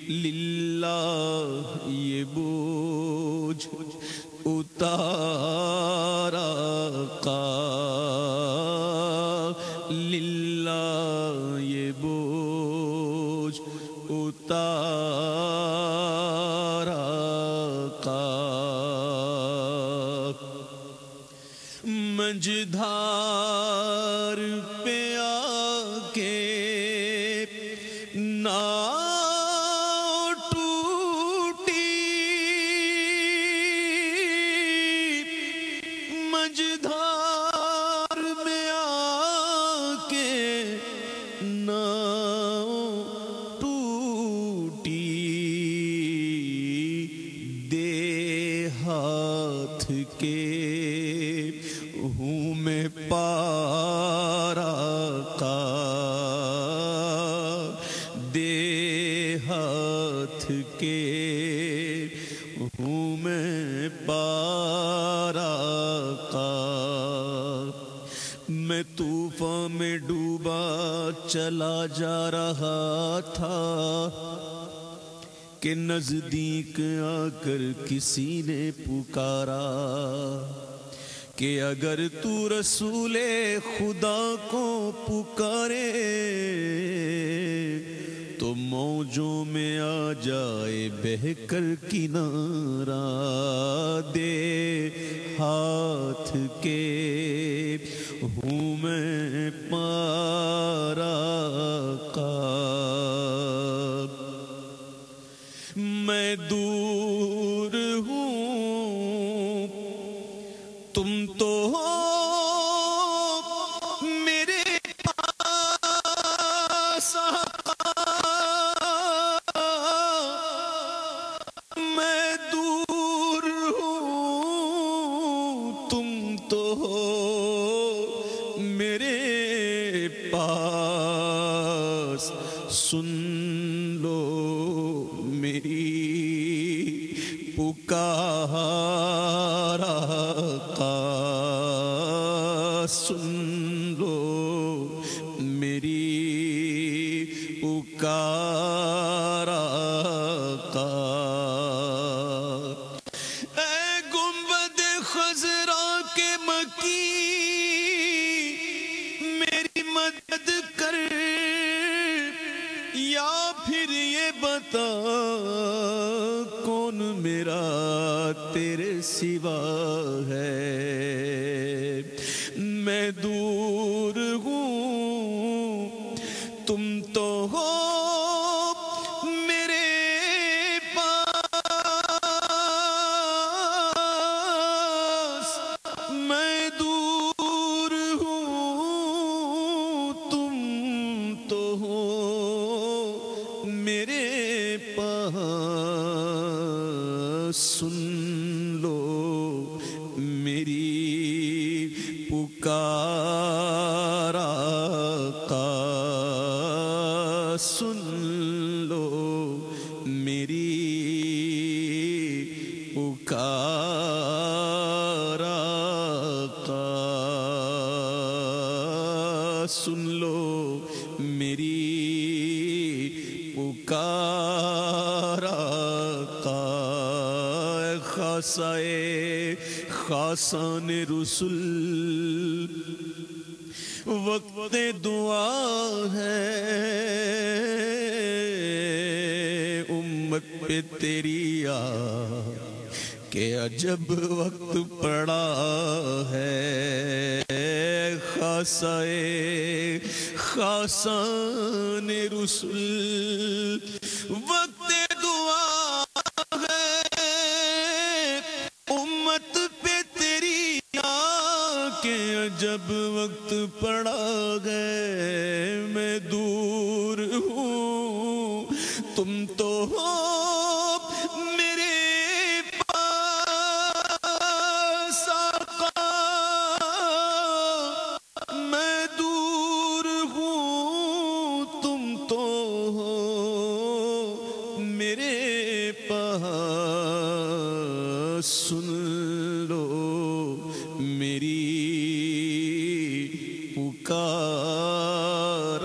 للہ یہ بوجھ اتارا للہ یہ بوجھ اتارا مجھدار پہ آ کے ناؤ ٹوٹی، مجھدار میں آ کے ناؤ ٹوٹی، دے ہاتھ کے ہوں میں پارا دے ہاتھ کے ہوں میں پارا میں طوفان میں ڈوبا چلا جا رہا تھا کہ نزدیک آ کر کسی نے پکارا کہ اگر تو رسول خدا کو پکارے تو موجوں میں آ جائے بہہ کر کنارہ، دے ہاتھ کے ہوں میں پارا میں دور ہوں تم تو ہو میرے پاس، میں دور ہوں تم تو ہو میرے پاس، سن لو میری پکار، سن لو میری پکار، اے گنبد خضرا کے مکی میری مدد کر، یا پھر یہ بتا کون میرا تیرے سوا ہے، میں دور ہوں تم تو ہو میرے پاس، میں دور ہوں تم تو ہو میرے پاس، سن لو میری پکار، سن لو میری پکار، سن لو میری پکار، خاصائے خاصان رسول وقت دعا ہے، امت پہ تیری آ کہ عجب وقت پڑا ہے، خاصائے خاصان رسول وقت دعا ہے، امت پہ تیری آ کہ عجب وقت پڑا ہے، میں دور ہوں تم تو ہو میرے پاس، آقا میں دور ہوں تم تو ہو میرے پاس، سن لو میری پکار،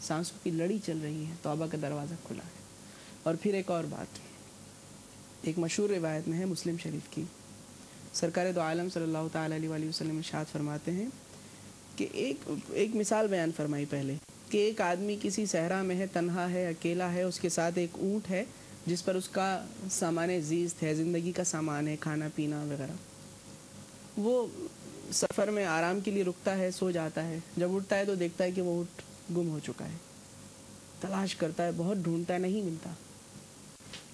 سانسوں کی لڑی چل رہی ہے، توبہ کا دروازہ کھلا ہے۔ اور پھر ایک اور بات، ایک مشہور روایت میں ہے مسلم شریف کی، سرکار دو عالم صلی اللہ تعالیٰ علیہ وآلہ وسلم ارشاد فرماتے ہیں کہ ایک مثال بیان فرمائی پہلے کہ ایک آدمی کسی صحرا میں ہے، تنہا ہے، اکیلا ہے، اس کے ساتھ ایک اونٹ ہے جس پر اس کا سامان زیست ہے، زندگی کا سامان ہے، کھانا پینا وغیرہ۔ وہ سفر میں آرام کے لیے رکتا ہے، سو جاتا ہے، جب اٹھتا ہے تو دیکھتا ہے کہ وہ اونٹ گم ہو چکا ہے، تلاش کرتا ہے، بہت ڈھونڈتا ہے، نہیں ملتا،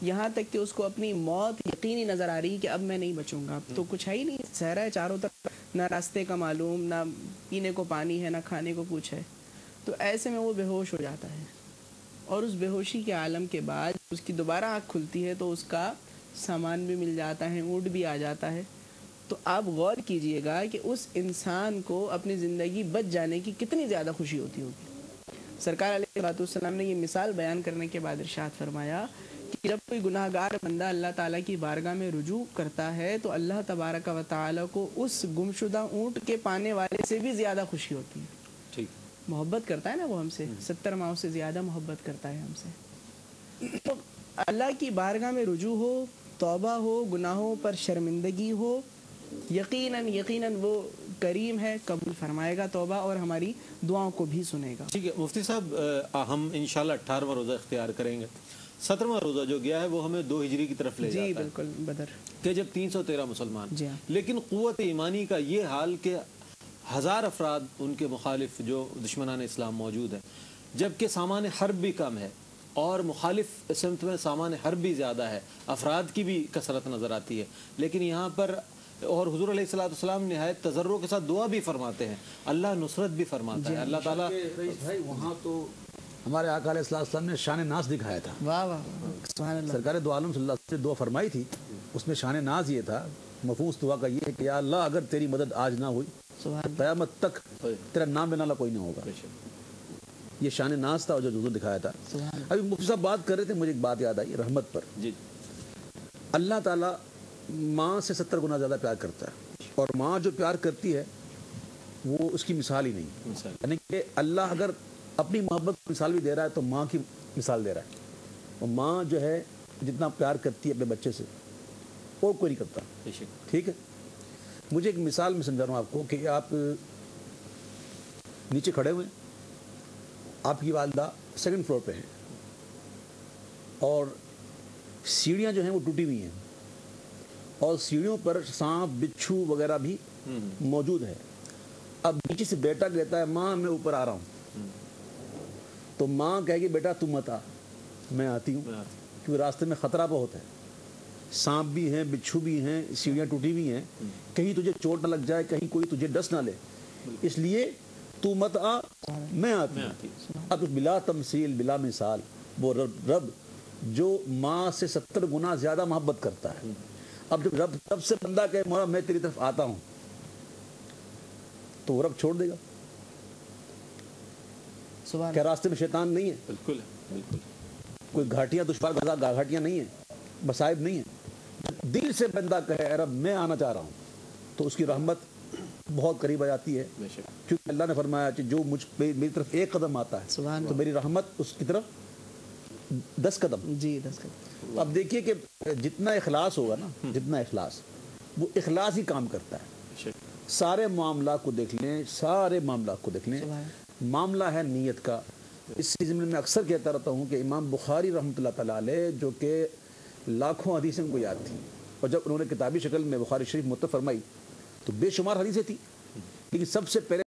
یہاں تک کہ اس کو اپنی موت یقینی نظر آ رہی ہے کہ اب میں نہیں بچوں گا، اب تو کچھ ہے ہی نہیں، صحرا ہے چاروں طرف، نہ راستے کا معلوم، نہ پینے کو پانی ہے، نہ کھانے کو کچھ ہے۔ تو ایسے میں وہ بے ہوش ہو جاتا ہے، اور اس بے ہوشی کے عالم کے بعد اس کی دوبارہ آنکھ کھلتی ہے تو اس کا سامان بھی مل جاتا ہے، اونٹ بھی آ جاتا ہے۔ تو آپ غور کیجئے گا کہ اس انسان کو اپنی زندگی بچ جانے کی کتنی زیادہ خوشی ہوتی ہوگی۔ سرکار علیہ السلام نے یہ مثال بیان کرنے کے بعد ارشاد فرمایا کہ جب کوئی گناہ گار بندہ اللہ تعالیٰ کی بارگاہ میں رجوع کرتا ہے تو اللہ تبارک و تعالیٰ کو اس گمشدہ اونٹ کے پانے والے سے بھی زیادہ خوشی ہوتی ہے۔ ٹھیک، محبت کرتا ہے نا وہ ہم سے، 70 ماہوں سے زیادہ محبت کرتا ہے ہم سے۔ تو اللہ کی بارگاہ میں رجوع ہو، توبہ ہو، گناہوں پر شرمندگی ہو، یقیناً وہ کریم ہے، قبول فرمائے گا توبہ اور ہماری دعاؤں کو بھی سنے گا۔ ٹھیک ہے مفتی صاحب، ہم انشاءاللہ 18واں روزہ اختیار کریں گے۔ 17واں روزہ جو گیا ہے وہ ہمیں 2 ہجری کی طرف لے جاتا ہے، جی بالکل بدر، کہ جب 313 مسلمان، جی ہاں، لیکن قوت ایمانی کا یہ حال کہ 1000 افراد ان کے مخالف جو دشمنان اسلام موجود ہیں، جبکہ سامان حرب بھی کم ہے اور مخالف سمت میں سامان حرب بھی زیادہ ہے، افراد کی بھی کثرت نظر آتی ہے، لیکن یہاں پر اور حضور علیہ السلام نہایت تضرع کے ساتھ دعا بھی فرماتے ہیں، اللہ نصرت بھی فرماتا ہے، اللہ تعالیٰ۔ رئیس بھائی وہاں تو ہمارے آقا علیہ السلام نے شان ناز دکھایا تھا، واہ واہ سبحان اللہ، سرکار دو عالم صلی اللہ علیہ وسلم نے دعا فرمائی تھی، اس میں شان ناز یہ تھا، مفہوم اس دعا کا یہ ہے کہ یا اللہ اگر تیری مدد آج نہ ہوئی سبحان قیامت تک تیرا نام بنا کوئی نہ ہوگا، یہ شان ناز تھا جو حضور دکھایا تھا۔ سبحان ابھی مفتی صاحب بات کر رہے تھے، مجھے ایک بات یاد آئی رحمت پر۔ جی، اللہ تعالیٰ ماں سے 70 گنا زیادہ پیار کرتا ہے، اور ماں جو پیار کرتی ہے وہ اس کی مثال ہی نہیں، یعنی کہ اللہ اگر اپنی محبت کی مثال بھی دے رہا ہے تو ماں کی مثال دے رہا ہے، اور ماں جو ہے جتنا پیار کرتی ہے اپنے بچے سے اور کوئی نہیں کرتا، ٹھیک ہے۔ مجھے ایک مثال میں سمجھا رہا ہوں آپ کو کہ آپ نیچے کھڑے ہوئے ہیں، آپ کی والدہ 2nd فلور پہ ہیں اور سیڑھیاں جو ہیں وہ ٹوٹی ہوئی ہیں، اور سیڑھیوں پر سانپ بچھو وغیرہ بھی موجود ہے۔ اب نیچے سے بیٹا کہتا ہے ماں میں اوپر آ رہا ہوں، تو ماں کہے گی بیٹا تم مت آ، میں آتی ہوں، کیونکہ راستے میں خطرہ بہت ہے، سانپ بھی ہیں، بچھو بھی ہیں، سیڑھیاں ٹوٹی ہوئی ہیں، کہیں تجھے چوٹ نہ لگ جائے، کہیں کوئی تجھے ڈس نہ لے، اس لیے تو مت آ، میں آتی ہوں۔ اب بلا تمثیل بلا مثال وہ رب جو ماں سے 70 گنا زیادہ محبت کرتا ہے، اب جب رب سے بندہ کہے مولا میں تیری طرف آتا ہوں تو وہ رب چھوڑ دے گا؟ سبحان کیا راستے میں شیطان نہیں ہے؟ بالکل بالکل، کوئی گھاٹیاں دشوار گھاٹیاں نہیں ہیں، مصائب نہیں ہیں؟ دل سے بندہ کہے اے رب میں آنا چاہ رہا ہوں تو اس کی رحمت بہت قریب آ جاتی ہے، بے شک، کیونکہ اللہ نے فرمایا کہ جو میری طرف 1 قدم آتا ہے سبحان تو میری رحمت اس کی طرف 10 قدم۔ جی 10 کا، اب دیکھیے کہ جتنا اخلاص ہوگا نا، جتنا اخلاص، وہ اخلاص ہی کام کرتا ہے۔ بے شک، سارے معاملات کو دیکھ لیں، سارے معاملات کو دیکھ لیں، معاملہ ہے نیت کا۔ اس سلسلے میں اکثر کہتا رہتا ہوں کہ امام بخاری رحمۃ اللہ تعالیٰ علیہ جو کہ لاکھوں حدیثیں ان کو یاد تھیں، اور جب انہوں نے کتابی شکل میں بخاری شریف متفق فرمائی تو بے شمار حدیثیں تھیں، لیکن سب سے پہلے